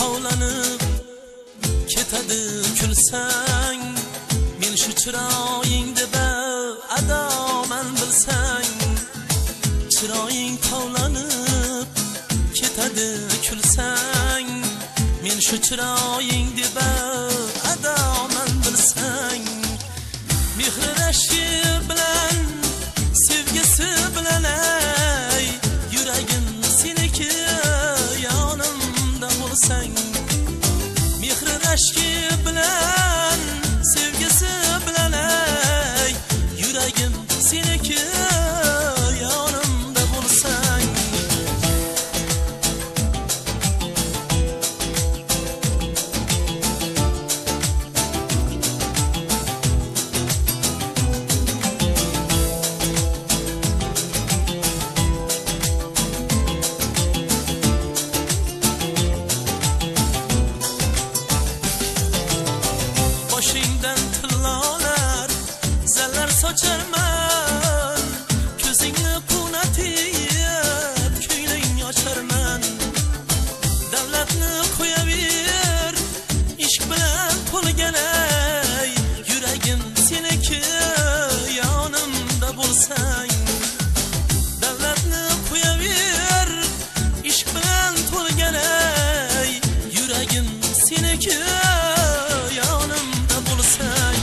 tovlanib ketadi kulsang, men shu chiroyingni adoman bilsang. Chiroying tovlanib ketadi kulsang, men shu chiroyingni adoman bilsang. Mehri rashki bilan sevgisi bilan ay yuragim seniki yonimda bo'lsang. Mehri rashki bilan sevgisi bilan ay yuragim seniki yonimda bo'lsang. Boshingdan tillolar zallar socharman, ko'zingni quvnatib ko'ngling ocharman. Davlatni qo'yaver ishq bilan to'lganay yuragim seniki yonimda bo'lsang. Davlatni qo'yaver ishq bilan to'lganay yuragim seniki yonimda bo'lsang.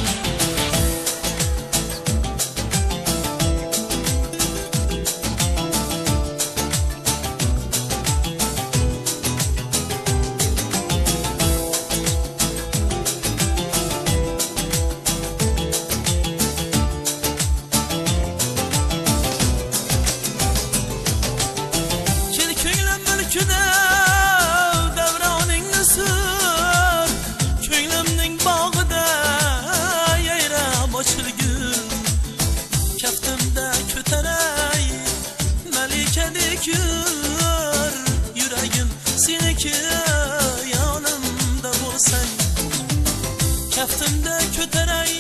Kel ko'nglim mulkida davroningni sur, ko'nglimning bog'ida yayrab ochilgul. Kaftimda ko'taray malikadek yur, yuragim seniki yonimda bo'lsang. Kaftimda ko'taray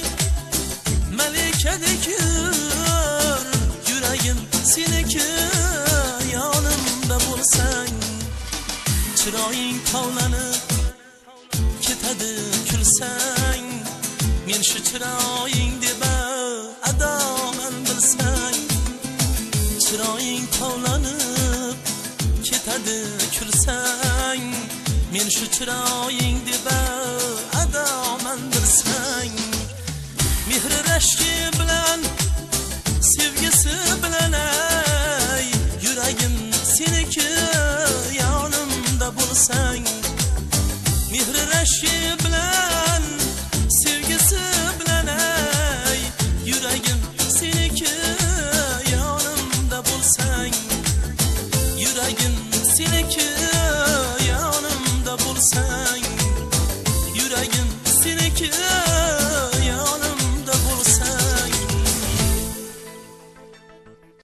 malikadek yur, yuragim seniki yonimda bo'lsang. Chiroying tovlanib ketadi kulsang, men shu chiroyingni adoman bilsang. Chiroying tovlanib ketadi kulsang, men shu chiroyingni adoman bilsang. Mehri rashki bilan sevgisi bilan ay yuragim seniki yonimda bo'lsang. Mehri rashki bilan sevgisi bilan ay yuragim seniki yonimda bo'lsang. Yuragim seniki yonimda bo'lsang. Yuragim seniki